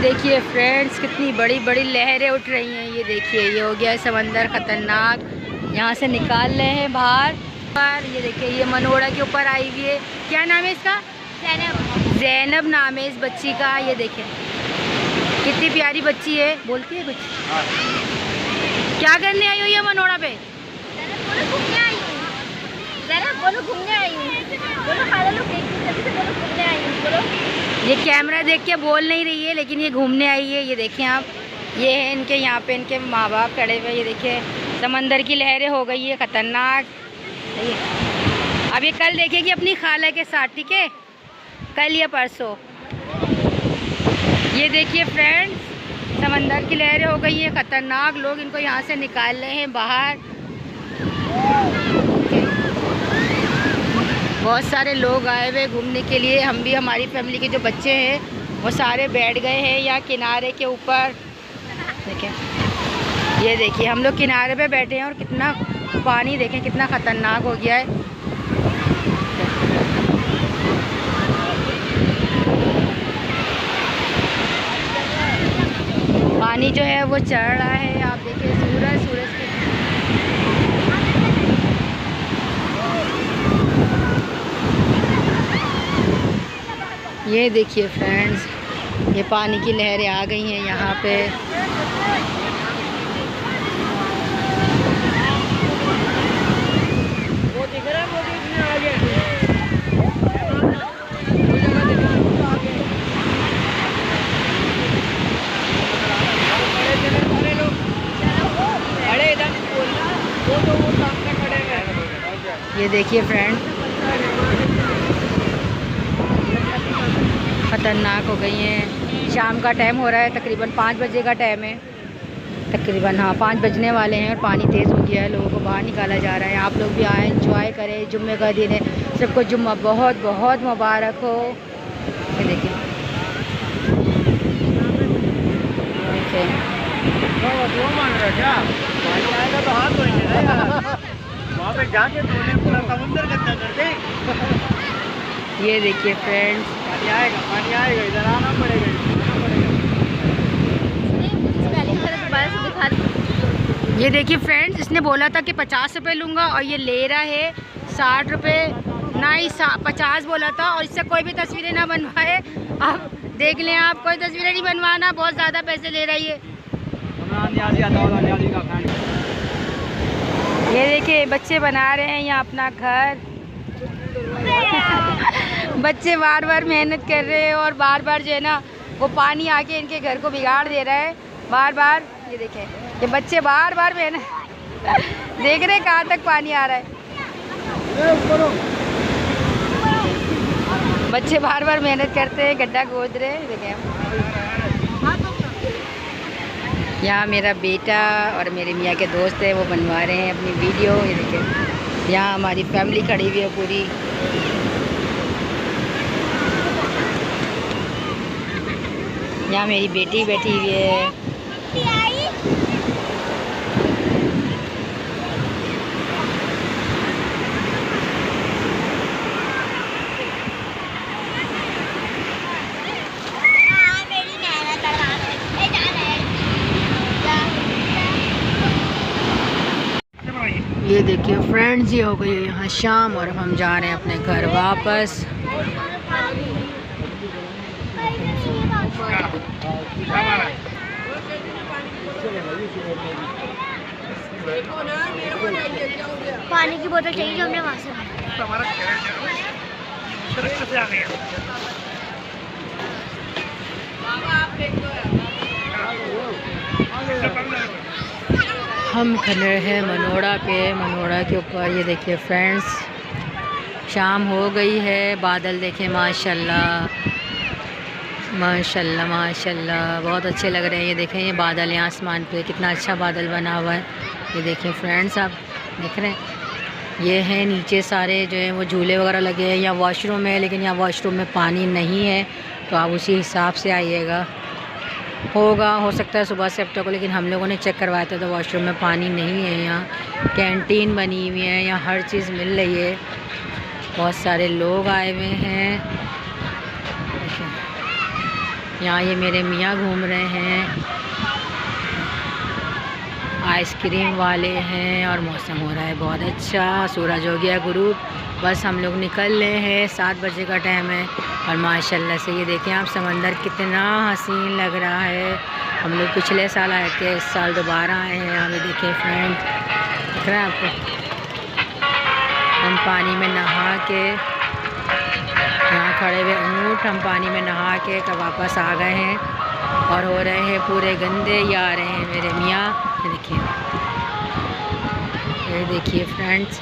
देखिए फ्रेंड्स, कितनी बड़ी बड़ी लहरें उठ रही हैं। ये देखिए, ये हो गया है समंदर खतरनाक। यहाँ से निकाल रहे हैं बाहर पर। ये देखिए, ये मनोड़ा के ऊपर आई हुई है। क्या नाम है इसका? जैनब। जैनब नाम है इस बच्ची का। ये देखें कितनी प्यारी बच्ची है। बोलती है कुछ? क्या करने आई हो ये मनोड़ा पे? घूमने आई हूँ। बोलो घूमने आई हूँ। बोलो खाना लोग बोलो घूमने आई हूँ। बोलो। ये कैमरा देख के बोल नहीं रही है, लेकिन ये घूमने आई है। ये देखें आप, ये है इनके यहाँ पे इनके माँ बाप खड़े हुए। ये देखिए, समंदर की लहरें हो गई है खतरनाक। अब ये कल देखेगी अपनी खाला के साथ, ठीक है? कल या परसों। ये देखिए फ्रेंड्स, समंदर की लहरें हो गई है खतरनाक। लोग इनको यहाँ से निकाल रहे हैं बाहर। बहुत सारे लोग आए हुए घूमने के लिए। हम भी, हमारी फैमिली के जो बच्चे हैं वो सारे बैठ गए हैं यहाँ किनारे के ऊपर। देखें, ये देखिए हम लोग किनारे पे बैठे हैं और कितना पानी देखें कितना ख़तरनाक हो गया है। पानी जो है वो चढ़ रहा है। आप देखिए सूरज के ये देखिए फ्रेंड्स, ये पानी की लहरें आ गई हैं यहाँ पे। वो दिख रहा है, वो कितने आगे ये देखिए फ्रेंड, ख़तरनाक हो गई हैं। शाम का टाइम हो रहा है, तकरीबन 5 बजे का टाइम है। तकरीबन हाँ 5 बजने वाले हैं और पानी तेज़ हो गया है। लोगों को बाहर निकाला जा रहा है। आप लोग भी आए, एंजॉय करें। जुम्मे का दिन है, सबको जुम्मा बहुत बहुत मुबारक हो। ये देखिए, ये देखिए फ्रेंड्स, पानी आएगा, इधर आना पड़ेगा। ये देखिए फ्रेंड्स, इसने बोला था कि 50 रुपये लूँगा और ये ले रहा है 60 रुपये। ना ही 50 बोला था। और इससे कोई भी तस्वीरें ना बनवाए। आप देख लें, आप कोई तस्वीरें नहीं बनवाना, बहुत ज़्यादा पैसे ले रही है। ये देखिए बच्चे बना रहे हैं यहाँ अपना घर। बच्चे बार बार मेहनत कर रहे हैं और बार बार जो है ना वो पानी आके इनके घर को बिगाड़ दे रहा है बार बार। ये देखें, ये बच्चे बार बार मेहनत देख रहे हैं कहाँ तक पानी आ रहा है। बच्चे बार बार मेहनत करते हैं, गड्ढा खोद रहे हैं। देखें, यहाँ मेरा बेटा और मेरे मियाँ के दोस्त है, वो बनवा रहे हैं अपनी वीडियो। ये देखें, यहाँ हमारी फैमिली खड़ी हुई है पूरी। यहाँ मेरी बेटी बैठी हुई है। ये देखिए फ्रेंड्स, ये हो गई है यहाँ शाम और अब हम जा रहे हैं अपने घर वापस। पानी की बोतल चाहिए जो हमने वहाँ से हम खड़े हैं मनोड़ा पे, मनोड़ा के ऊपर। ये देखिए फ्रेंड्स, शाम हो गई है। बादल देखें, माशाल्लाह माशाल्लाह माशाल्लाह, बहुत अच्छे लग रहे हैं। ये देखें, ये बादल हैं आसमान पे, कितना अच्छा बादल बना हुआ है। ये देखें फ्रेंड्स, आप देख रहे हैं, ये हैं नीचे सारे जो है वो झूले वगैरह लगे हैं। यहाँ वॉशरूम है, लेकिन यहाँ वॉशरूम में पानी नहीं है, तो आप उसी हिसाब से आइएगा। होगा, हो सकता है सुबह से अब तक को, लेकिन हम लोगों ने चेक करवाया था तो वॉशरूम में पानी नहीं है। यहाँ कैंटीन बनी हुई है, यहाँ हर चीज़ मिल रही है। बहुत सारे लोग आए हुए हैं। यहाँ ये मेरे मियाँ घूम रहे हैं, आइसक्रीम वाले हैं और मौसम हो रहा है बहुत अच्छा। सूरज हो गया गुरूब, बस हम लोग निकल रहे हैं, 7 बजे का टाइम है। और माशाल्लाह से ये देखें आप, समंदर कितना हसीन लग रहा है। हम लोग पिछले साल आए थे, इस साल दोबारा आए हैं। यहाँ पे देखें फ्रेंड, दिख रहा है आपको, हम पानी में नहा के, यहाँ खड़े हुए ऊँट, हम पानी में नहा के कब वापस आ गए हैं और हो रहे हैं पूरे गंदे। ये आ रहे हैं मेरे मियाँ, ये देखिए फ्रेंड्स,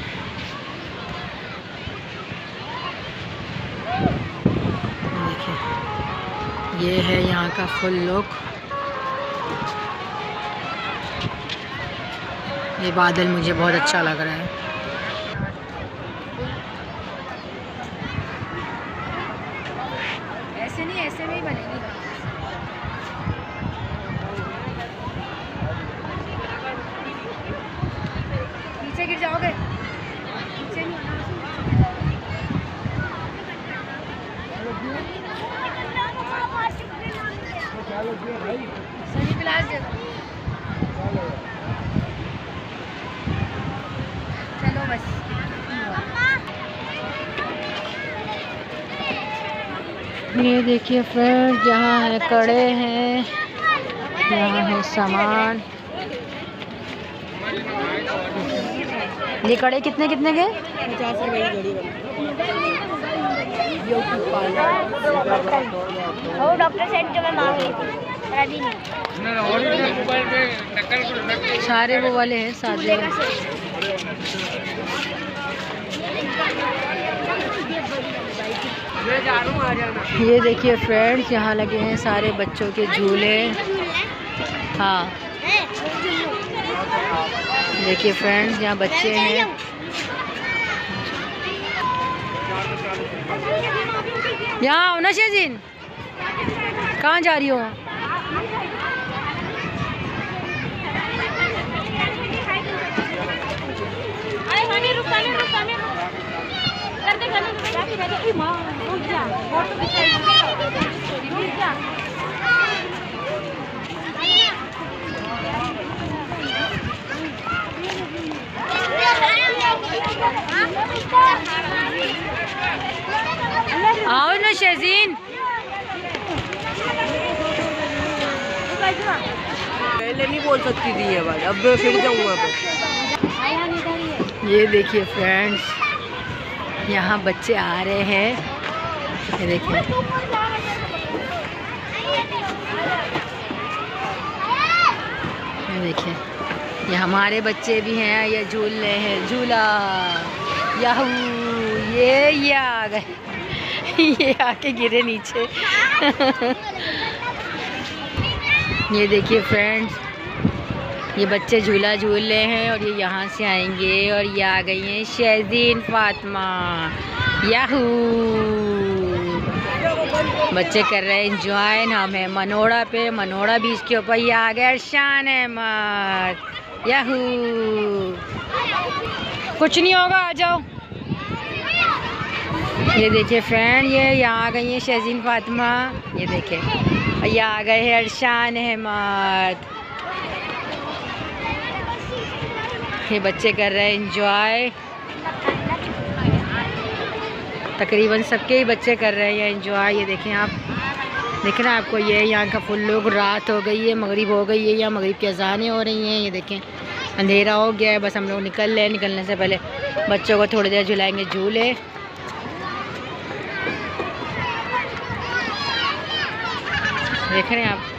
देखिए ये है यहाँ का फुल लुक। ये बादल मुझे बहुत अच्छा लग रहा है। ऐसे नहीं, ऐसे में ही बनेगी। नीचे गिर जाओगे, नीचे नहीं होना। सनी प्लास दे दो। चलो बस। ये देखिए फ्रेंड्स, यहाँ है कड़े हैं, यहाँ है सामान। ये कड़े कितने कितने के? 50 रुपए की घड़ी वो डॉक्टर सेट जो मैं मांग रही थी, अभी नहीं। सारे वो वाले हैं सादे। ये देखिए फ्रेंड्स, यहाँ लगे हैं सारे बच्चों के झूले। हाँ देखिए फ्रेंड्स, यहाँ बच्चे हैं। यहाँ आओ ना शेजीन, कहाँ जा रही हो? आओ ना शेजीन। पहले नहीं बोल सकती थी ये बात, अब फिर जाऊँगा। ये देखिए फ्रेंड्स, यहाँ बच्चे आ रहे हैं, ये देखिए। ये देखिए, ये हमारे बच्चे भी हैं, ये झूल रहे हैं झूला। याहू, ये आ गए, ये आके गिरे नीचे। ये देखिए फ्रेंड्स, ये बच्चे झूला झूल रहे हैं और ये यहाँ से आएंगे। और ये आ गई हैं शेजीन फातिमा। याहू, बच्चे कर रहे हैं एंजॉय। हम है मनोड़ा पे, मनोड़ा बीच के ऊपर। ये आ गया शान अहमद। याहू, कुछ नहीं होगा, आ जाओ। ये देखिए फ्रेंड, ये यहाँ आ गई हैं शेजीन फातिमा। ये देखिए, ये आ गए हैं अरशान अहमद। ये बच्चे कर रहे हैं एंजॉय, तकरीबन सबके ही बच्चे कर रहे हैं एंजॉय। ये देखें आप, दिख रहा है आपको, ये यहाँ का फुल लोग। रात हो गई है, मगरिब हो गई है, या मगरिब की अजानें हो रही हैं। ये देखें अंधेरा हो गया है, बस हम लोग निकल रहे हैं। निकलने से पहले बच्चों को थोड़ी देर झुलाएंगे झूले। देख रहे हैं आप।